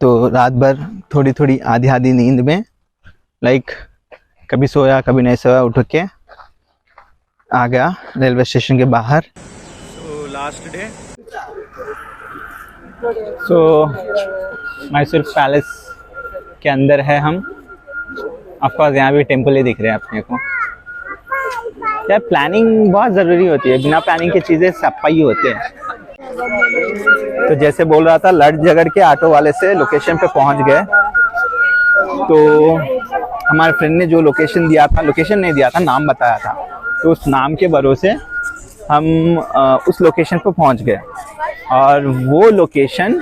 तो रात भर थोड़ी थोड़ी आधी आधी नींद में लाइक कभी सोया कभी नहीं सोया, उठ के आ गया रेलवे स्टेशन के बाहर। तो लास्ट डे, सो मैसूर पैलेस के अंदर है हम। ऑफकोर्स यहाँ भी टेम्पल ही दिख रहे हैं अपने को। यार प्लानिंग बहुत ज़रूरी होती है, बिना प्लानिंग की चीज़ें सप्पा ही होते हैं। तो जैसे बोल रहा था, लड़ झगड़ के ऑटो वाले से लोकेशन पे पहुंच गए। तो हमारे फ्रेंड ने जो लोकेशन दिया था, लोकेशन नहीं दिया था, नाम बताया था, तो उस नाम के भरोसे हम उस लोकेशन पे पहुंच गए और वो लोकेशन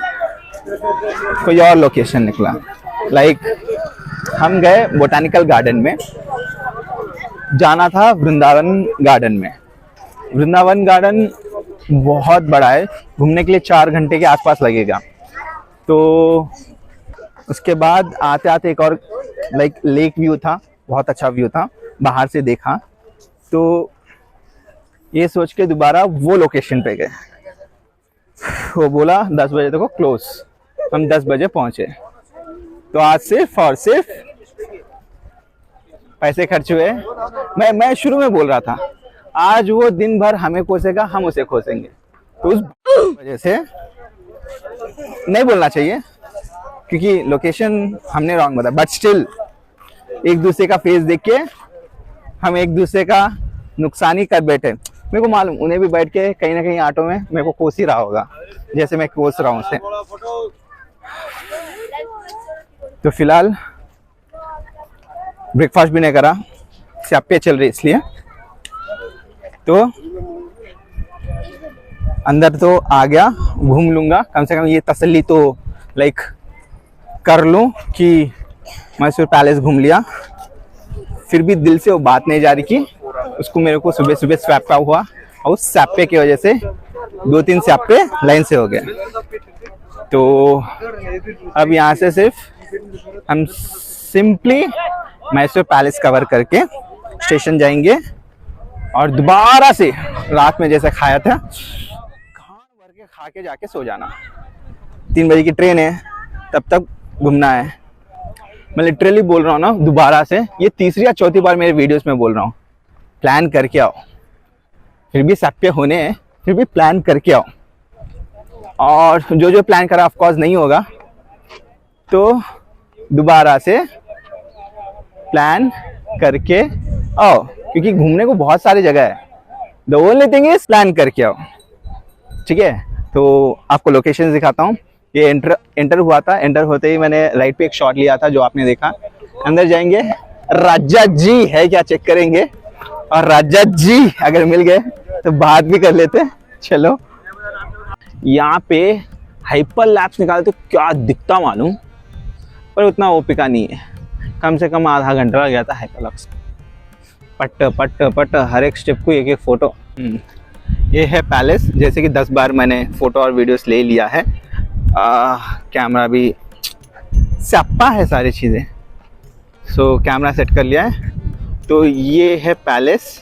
कोई और लोकेशन निकला। लाइक हम गए बोटानिकल गार्डन में, जाना था वृंदावन गार्डन में। वृंदावन गार्डन बहुत बड़ा है, घूमने के लिए 4 घंटे के आसपास लगेगा। तो उसके बाद आते आते एक और लाइक लेक व्यू था, बहुत अच्छा व्यू था, बाहर से देखा। तो ये सोच के दोबारा वो लोकेशन पे गए। वो बोला 10 बजे तक को क्लोज, हम 10 बजे पहुंचे। तो आज सिर्फ और सिर्फ पैसे खर्च हुए। मैं शुरू में बोल रहा था आज वो दिन भर हमें कोसेगा, हम उसे खोसेंगे। तो उस वजह से नहीं बोलना चाहिए क्योंकि लोकेशन हमने रॉन्ग बताया, बट स्टिल एक दूसरे का फेस देख के हम एक दूसरे का नुकसान ही कर बैठे। मेरे को मालूम उन्हें भी बैठ के कहीं ना कहीं ऑटो में मेरे को कोस ही रहा होगा जैसे मैं कोस रहा हूँ उसे। तो फिलहाल ब्रेकफास्ट भी नहीं करा, स्यापे चल रही इसलिए। तो अंदर तो आ गया, घूम लूंगा, कम से कम ये तसल्ली तो लाइक कर लूं कि मैसूर पैलेस घूम लिया। फिर भी दिल से वो बात नहीं जा रही कि उसको मेरे को सुबह सुबह स्वैपा हुआ और उस स्यापे की वजह से 2-3 स्यापे लाइन से हो गए। तो अब यहाँ से सिर्फ हम सिंपली मैसूर पैलेस कवर करके स्टेशन जाएंगे और दोबारा से रात में जैसा खाया था खान भर के खा के जाके सो जाना। 3 बजे की ट्रेन है, तब तक घूमना है। मैं लिटरली बोल रहा हूँ ना, दोबारा से ये 3री या 4थी बार मेरे वीडियोस में बोल रहा हूँ, प्लान करके आओ। फिर भी सप्पे होने हैं, फिर भी प्लान करके आओ। और जो जो प्लान करा ऑफकोर्स नहीं होगा, तो दोबारा से प्लान करके आओ क्योंकि घूमने को बहुत सारी जगह है। The only thing is plan करके आओ, ठीक है। तो आपको लोकेशन दिखाता हूँ। ये एंटर हुआ था, एंटर होते ही मैंने राइट पे एक शॉट लिया था जो आपने देखा। अंदर जाएंगे, राजा जी है क्या चेक करेंगे, और राजा जी अगर मिल गए तो बात भी कर लेते। चलो, यहाँ पे हाइपर लैप्स निकाले तो क्या दिखता मालूम, पर उतना ओपी का नहीं है। कम से कम आधा घंटा लग गया था हाइपर लैप्स। पट पट पट हर एक स्टेप को एक एक फोटो। ये है पैलेस, जैसे कि 10 बार मैंने फोटो और वीडियोस ले लिया है। कैमरा भी स्यापा है सारी चीज़ें, सो कैमरा सेट कर लिया है। तो ये है पैलेस।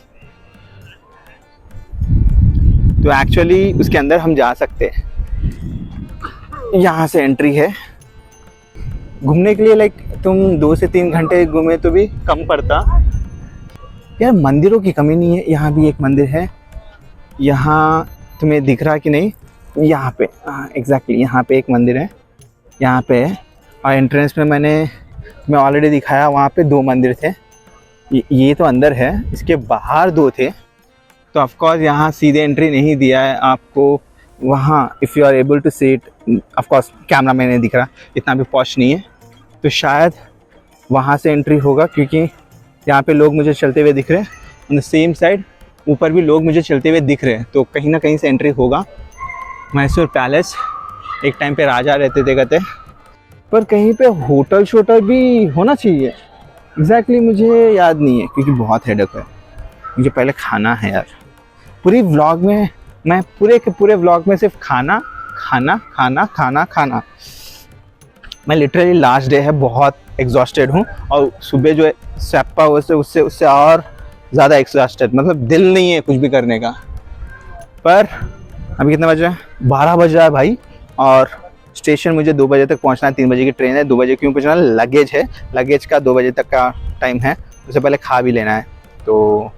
तो एक्चुअली उसके अंदर हम जा सकते हैं, यहाँ से एंट्री है। घूमने के लिए लाइक तुम 2 से 3 घंटे घूमे तो भी कम पड़ता। यार मंदिरों की कमी नहीं है, यहाँ भी एक मंदिर है। यहाँ तुम्हें दिख रहा कि नहीं, यहाँ पे एग्जैक्टली यहाँ पे एक मंदिर है, यहाँ पे है। और एंट्रेंस में मैं ऑलरेडी दिखाया, वहाँ पे 2 मंदिर थे। ये तो अंदर है, इसके बाहर 2 थे। तो ऑफकोर्स यहाँ सीधे एंट्री नहीं दिया है आपको। वहाँ if you are able to see it, of course camera में नहीं दिख रहा, इतना भी पॉश नहीं है, तो शायद वहाँ से एंट्री होगा क्योंकि यहाँ पे लोग मुझे चलते हुए दिख रहे हैं। ऑन द सेम साइड ऊपर भी लोग मुझे चलते हुए दिख रहे हैं, तो कहीं ना कहीं से एंट्री होगा। मैसूर पैलेस एक टाइम पे राजा रहते थे कहते, पर कहीं पे होटल शोटल भी होना चाहिए। एग्जैक्टली मुझे याद नहीं है क्योंकि बहुत हेडेक है, मुझे पहले खाना है यार। पूरी व्लॉग में मैं पूरे के पूरे व्लॉग में सिर्फ खाना खाना खाना खाना खाना। मैं लिटरली लास्ट डे है, बहुत एग्जॉस्टेड हूँ। और सुबह जो स्यापा उससे और ज़्यादा एग्जॉस्टेड, मतलब दिल नहीं है कुछ भी करने का। पर अभी कितना बज रहा है, 12 बज रहा है भाई, और स्टेशन मुझे 2 बजे तक पहुंचना है, 3 बजे की ट्रेन है, 2 बजे क्यों पहुंचना, लगेज है, लगेज का 2 बजे तक का टाइम है, उससे पहले खा भी लेना है। तो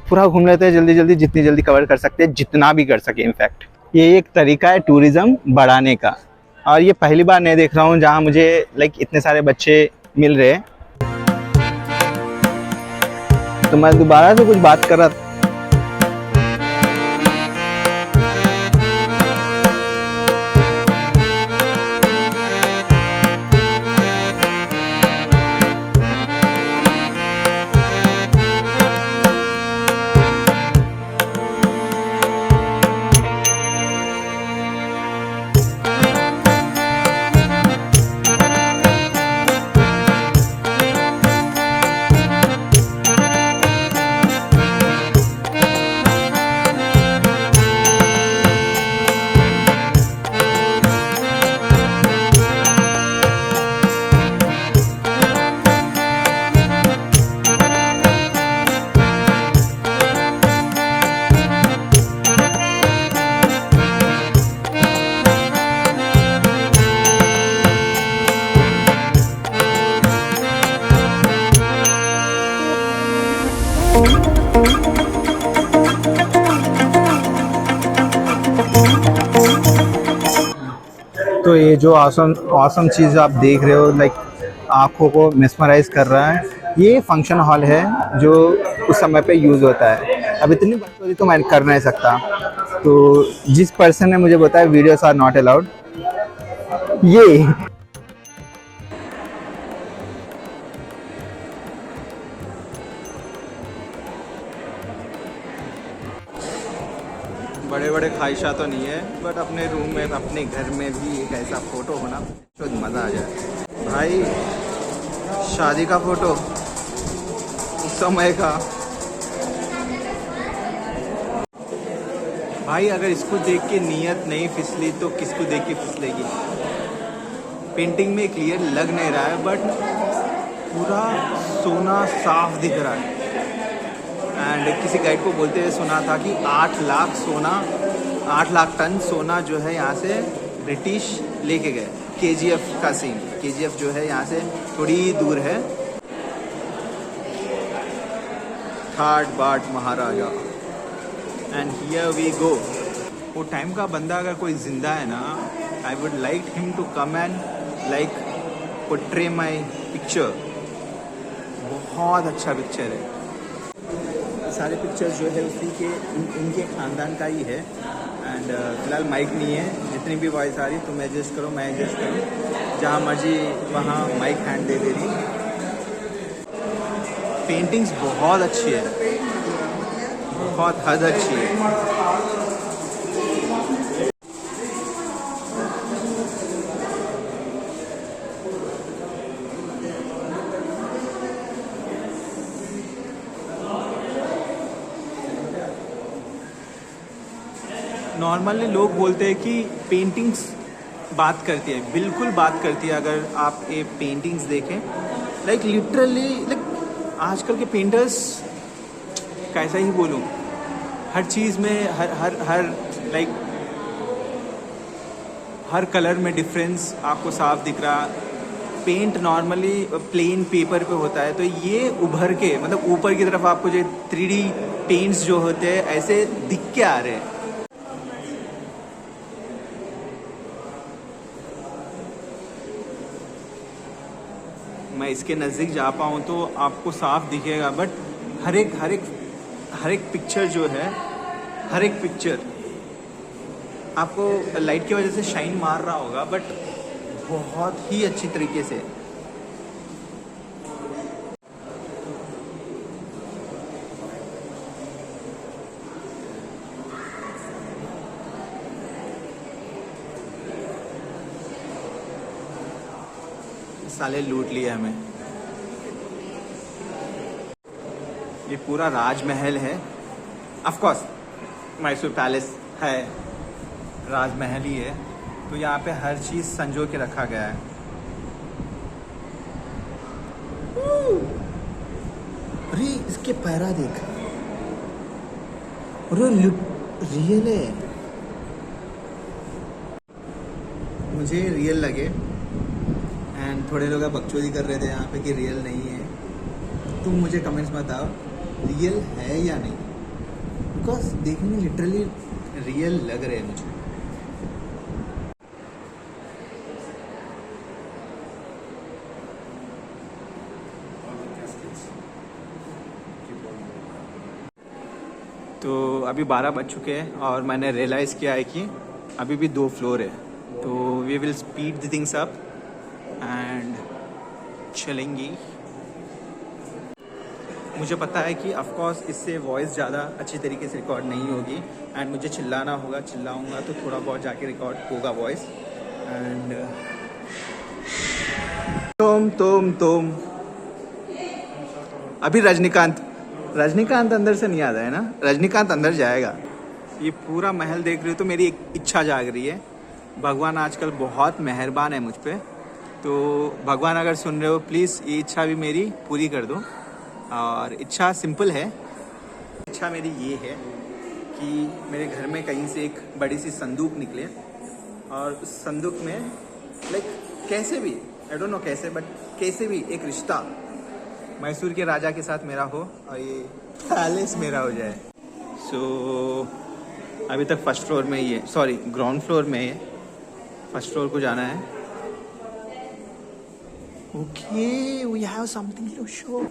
पूरा घूम लेते हैं जल्दी जल्दी, जितनी जल्दी कवर कर सकते हैं, जितना भी कर सके इनफैक्ट। ये एक तरीका है टूरिज़्म बढ़ाने का, और ये पहली बार नहीं देख रहा हूँ जहाँ मुझे लाइक इतने सारे बच्चे मिल रहे हैं। तो मैं दोबारा से कुछ बात कर रहा था। तो ये जो ऑसम चीज़ आप देख रहे हो, लाइक आँखों को मेस्मराइज कर रहा है, ये फंक्शन हॉल है जो उस समय पे यूज़ होता है। अब इतनी बकचोदी तो मैं कर नहीं सकता, तो जिस पर्सन ने मुझे बताया वीडियोस आर नॉट अलाउड, ये बड़े बड़े ख्वाहिशा तो नहीं है, बट अपने रूम में, अपने घर में भी एक ऐसा फ़ोटो होना तो मज़ा आ जाए। भाई शादी का फ़ोटो उस समय का, भाई अगर इसको देख के नीयत नहीं फिसली तो किसको देख के फिसलेगी। पेंटिंग में क्लियर लग नहीं रहा है, बट पूरा सोना साफ दिख रहा है। एंड किसी गाइड को बोलते हुए सुना था कि 8 लाख टन सोना जो है यहाँ से ब्रिटिश लेके गए। केजीएफ का सीन, केजीएफ जो है यहाँ से थोड़ी दूर है। ठाट बाट महाराजा, एंड हियर वी गो। वो टाइम का बंदा अगर कोई जिंदा है ना, I would like him to come and like portray my picture. बहुत अच्छा पिक्चर है। सारे पिक्चर्स जो है उसी के इनके ख़ानदान का ही है। एंड फिलहाल माइक नहीं है, जितनी भी वॉइस आ रही तुम एडजस्ट करो, मैं एडजस्ट करूँ, जहाँ मर्जी वहाँ माइक हैंड दे रही। पेंटिंग्स बहुत अच्छी है, बहुत हद अच्छी है। नॉर्मली लोग बोलते हैं कि पेंटिंग्स बात करती है, बिल्कुल बात करती है। अगर आप ये पेंटिंग्स देखें, लाइक लिटरली, लाइक आजकल के पेंटर्स कैसा ही बोलूं, हर चीज़ में हर लाइक हर कलर में डिफरेंस आपको साफ दिख रहा। पेंट नॉर्मली प्लेन पेपर पे होता है, तो ये उभर के, मतलब ऊपर की तरफ आपको जो 3D पेंट्स जो होते हैं ऐसे दिख के आ रहे हैं। मैं इसके नज़दीक जा पाऊँ तो आपको साफ दिखेगा, बट हर एक पिक्चर जो है, हर एक पिक्चर आपको लाइट की वजह से शाइन मार रहा होगा, बट बहुत ही अच्छी तरीके से। साले लूट लिया हमें। ये पूरा राजमहल है, ऑफ कोर्स मैसूर पैलेस है, राजमहल ही है। तो यहाँ पे हर चीज़ संजो के रखा गया है। अरे इसके पैरा देख, अरे रियल है। मुझे रियल लगे, एंड थोड़े लोग बकचोदी कर रहे थे यहाँ पे कि रियल नहीं है। तुम मुझे कमेंट्स में बताओ रियल है या नहीं, बिकॉज देखने में लिटरली रियल लग रहे हैं मुझे। तो अभी 12 बज चुके हैं और मैंने रियलाइज़ किया है कि अभी भी 2 फ्लोर है, तो we will speed the things up and चलेंगी। मुझे पता है कि ऑफ कोर्स इससे वॉइस ज़्यादा अच्छी तरीके से रिकॉर्ड नहीं होगी, एंड मुझे चिल्लाना होगा, चिल्लाऊंगा तो थोड़ा बहुत जाके रिकॉर्ड होगा वॉइस। एंड तुम अभी रजनीकांत अंदर से नहीं आता है ना, रजनीकांत अंदर जाएगा। ये पूरा महल देख रहे हो तो मेरी एक इच्छा जाग रही है। भगवान आजकल बहुत मेहरबान है मुझ पे, तो भगवान अगर सुन रहे हो प्लीज़ ये इच्छा भी मेरी पूरी कर दो। और इच्छा सिंपल है, इच्छा मेरी ये है कि मेरे घर में कहीं से एक बड़ी सी संदूक निकले और उस संदूक में लाइक कैसे भी, आई डोंट नो कैसे, बट कैसे भी एक रिश्ता मैसूर के राजा के साथ मेरा हो और ये पैलेस मेरा हो जाए। सो अभी तक फर्स्ट फ्लोर में ही है, सॉरी ग्राउंड फ्लोर में है, फर्स्ट फ्लोर को जाना है। Okay we have something to show.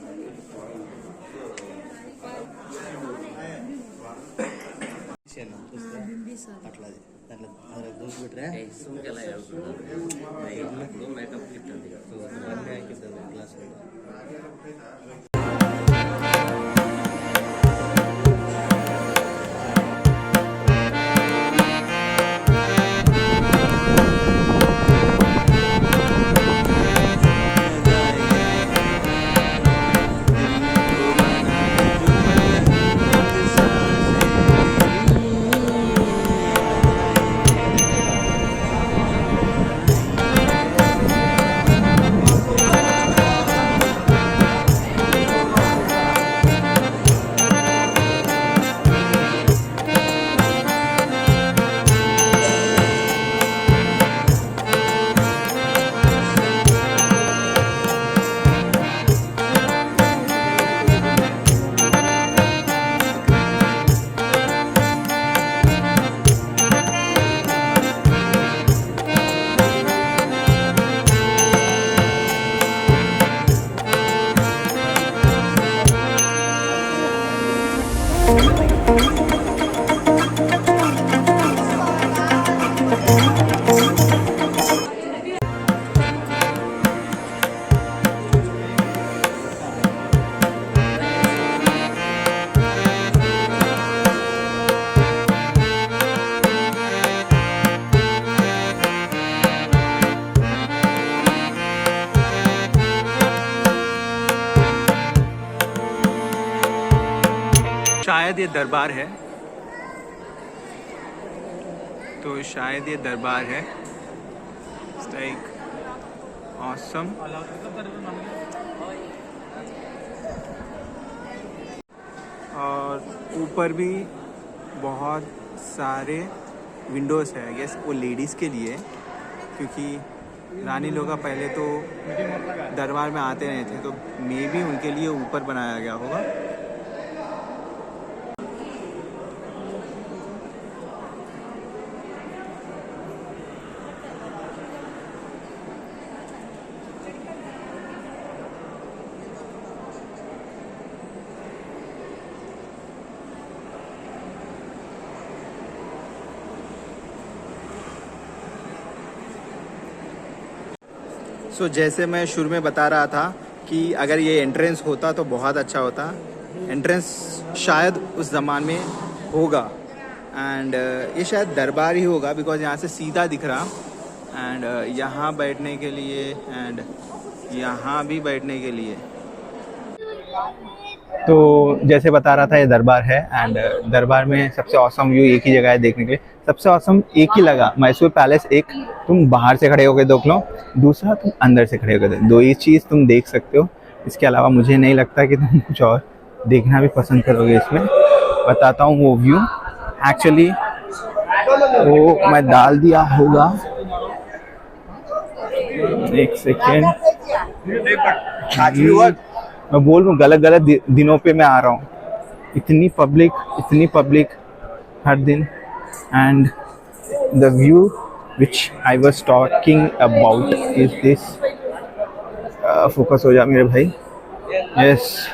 शायद ये दरबार है, तो शायद ये दरबार है। It's like awesome. और ऊपर भी बहुत सारे विंडोज़ है, आई गेस वो लेडीज़ के लिए, क्योंकि रानी लोग पहले तो दरबार में आते नहीं थे, तो मे बी उनके लिए ऊपर बनाया गया होगा। सो जैसे मैं शुरू में बता रहा था कि अगर ये एंट्रेंस होता तो बहुत अच्छा होता। एंट्रेंस शायद उस ज़माने में होगा, एंड ये शायद दरबार ही होगा, बिकॉज यहाँ से सीधा दिख रहा, एंड यहाँ बैठने के लिए एंड यहाँ भी बैठने के लिए। तो जैसे बता रहा था ये दरबार है, एंड दरबार में सबसे औसम व्यू एक ही जगह है देखने के लिए। सबसे औसम एक ही लगा, मैसूर पैलेस एक तुम बाहर से खड़े होकर देख लो, दूसरा तुम अंदर से खड़े होकर देख, दो ही चीज़ तुम देख सकते हो। इसके अलावा मुझे नहीं लगता कि तुम कुछ और देखना भी पसंद करोगे इसमें। बताता हूँ वो व्यू। एक्चुअली वो मैं डाल दिया होगा एक सेकेंड, मैं बोल रहा हूँ गलत गलत दिनों पे मैं आ रहा हूँ। इतनी पब्लिक हर दिन। And the view which I was talking about is this. Focus हो जा मेरे भाई। यस,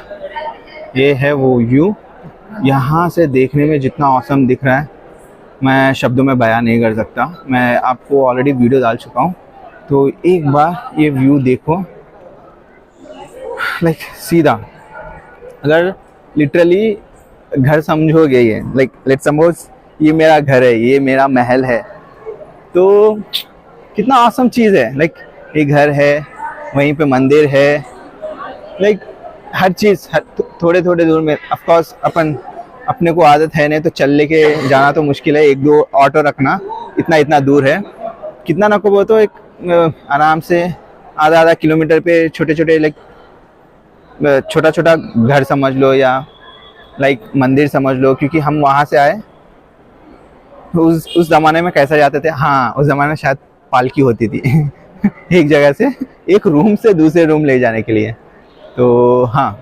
ये है वो व्यू। यहाँ से देखने में जितना ऑसम दिख रहा है मैं शब्दों में बयान नहीं कर सकता। मैं आपको ऑलरेडी वीडियो डाल चुका हूँ, तो एक बार ये व्यू देखो। लाइक सीधा अगर लिटरली घर समझोगे, ये लाइक लेट्स सपोज ये मेरा घर है, ये मेरा महल है, तो कितना ऑसम चीज़ है। लाइक ये घर है, वहीं पे मंदिर है, लाइक हर चीज़ थोड़े थोड़े दूर में। ऑफ कोर्स अपने को आदत है नहीं तो चल लेके जाना तो मुश्किल है, एक दो ऑटो रखना, इतना दूर है। कितना ना को वो तो एक आराम से आधा किलोमीटर पे छोटे छोटे लाइक छोटा घर समझ लो या लाइक मंदिर समझ लो, क्योंकि हम वहाँ से आए। उस ज़माने में कैसा जाते थे, हाँ उस ज़माने में शायद पालकी होती थी एक जगह से एक रूम से दूसरे रूम ले जाने के लिए। तो हाँ,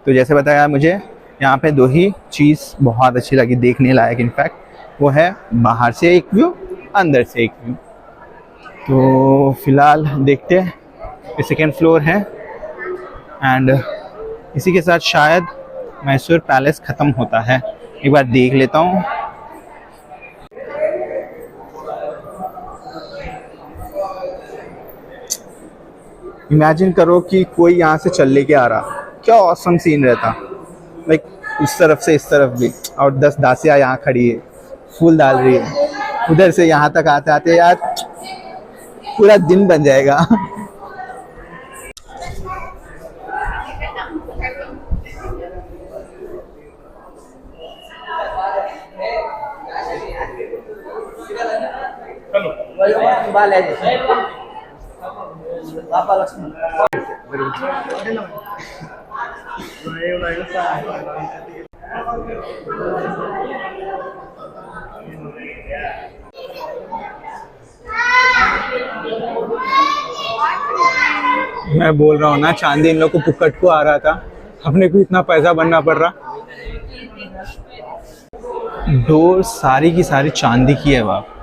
तो जैसे बताया, मुझे यहाँ पे दो ही चीज़ बहुत अच्छी लगी देखने लायक। इनफैक्ट वो है बाहर से एक व्यू, अंदर से एक व्यू। तो फिलहाल देखते हैं, ये सेकेंड फ्लोर है। एंड इसी के साथ शायद मैसूर पैलेस ख़त्म होता है। एक बार देख लेता हूँ। इमेजिन करो कि कोई यहाँ से चल लेके आ रहा, क्या ऑसम सीन रहता। लाइक उस तरफ से इस तरफ भी, और 10 दासियाँ यहाँ खड़ी है, फूल डाल रही है। उधर से यहाँ तक आते आते यार पूरा दिन बन जाएगा मैं बोल रहा हूँ ना, चांदी इन लोग को पुक्कट को आ रहा था, अपने को इतना पैसा भरना पड़ रहा। डोर सारी की सारी चांदी की है बाप।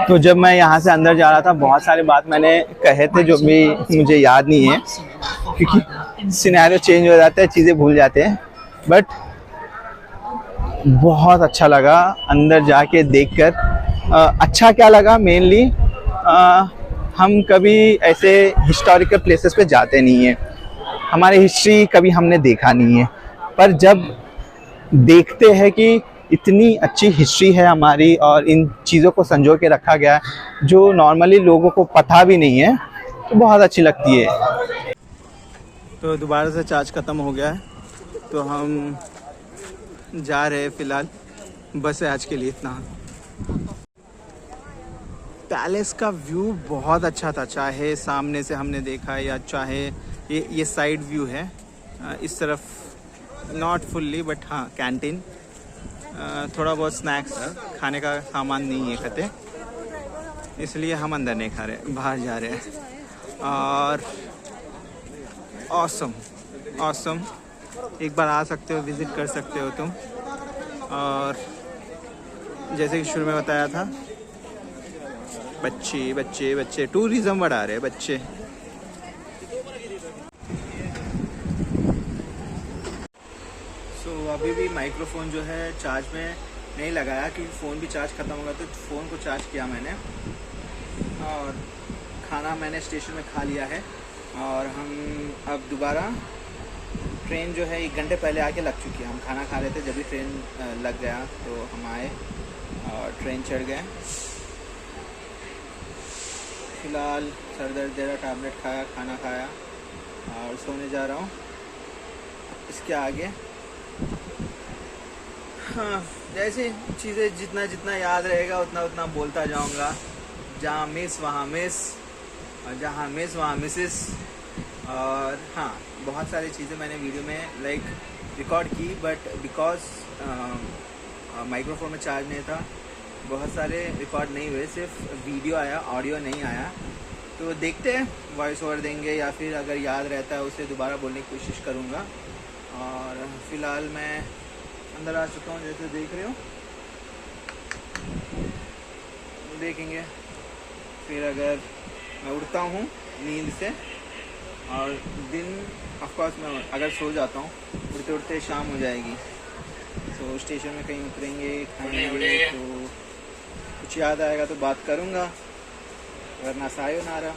तो जब मैं यहाँ से अंदर जा रहा था, बहुत सारी बात मैंने कहे थे जो भी मुझे याद नहीं है, क्योंकि सिनेरियो चेंज हो जाता है, चीज़ें भूल जाते हैं। बट बहुत अच्छा लगा अंदर जाके देखकर। अच्छा क्या लगा, मेनली हम कभी ऐसे हिस्टोरिकल प्लेसेस पे जाते नहीं हैं, हमारी हिस्ट्री कभी हमने देखा नहीं है। पर जब देखते हैं कि इतनी अच्छी हिस्ट्री है हमारी और इन चीज़ों को संजो के रखा गया है जो नॉर्मली लोगों को पता भी नहीं है, तो बहुत अच्छी लगती है। तो दोबारा से चार्ज ख़त्म हो गया है, तो हम जा रहे हैं। फ़िलहाल बस है आज के लिए इतना। पैलेस का व्यू बहुत अच्छा था, चाहे सामने से हमने देखा या चाहे ये साइड व्यू है। इस तरफ नॉट फुल्ली बट हाँ कैंटीन, थोड़ा बहुत स्नैक्स खाने का सामान नहीं है खते, इसलिए हम अंदर नहीं खा रहे, बाहर जा रहे हैं। और ऑसम एक बार आ सकते हो, विज़िट कर सकते हो तुम। और जैसे कि शुरू में बताया था, बच्चे टूरिज़्म बढ़ा रहे हैं बच्चे। अभी भी माइक्रोफोन जो है चार्ज में नहीं लगाया, क्योंकि फ़ोन भी चार्ज ख़त्म होगा, तो फ़ोन को चार्ज किया मैंने। और खाना मैंने स्टेशन में खा लिया है, और हम अब दोबारा, ट्रेन जो है 1 घंटे पहले आके लग चुकी है। हम खाना खा रहे थे, जब भी ट्रेन लग गया तो हम आए और ट्रेन चढ़ गए। फ़िलहाल सर दर्द दे रहा, टैबलेट खाया, खाना खाया और सोने जा रहा हूँ। इसके आगे हाँ, जैसे चीज़ें जितना जितना याद रहेगा उतना उतना बोलता जाऊँगा। जहाँ मिस वहाँ मिस, और जहाँ मिस वहाँ मिसेस। और हाँ, बहुत सारी चीज़ें मैंने वीडियो में लाइक रिकॉर्ड की, बट बिकॉज माइक्रोफोन में चार्ज नहीं था, बहुत सारे रिकॉर्ड नहीं हुए, सिर्फ वीडियो आया, ऑडियो नहीं आया। तो देखते हैं, वॉइस ओवर देंगे या फिर अगर याद रहता है उसे दोबारा बोलने की कोशिश करूँगा। और फ़िलहाल मैं अंदर आ चुका हूँ, जैसे देख रहे हो। देखेंगे फिर अगर मैं उठता हूँ नींद से, और दिन ऑफकोर्स मैं अगर सो जाता हूँ, उठते उठते शाम हो जाएगी। तो स्टेशन में कहीं उतरेंगे, खाएंगे, तो कुछ याद आएगा तो बात करूँगा, वरना सायोनारा।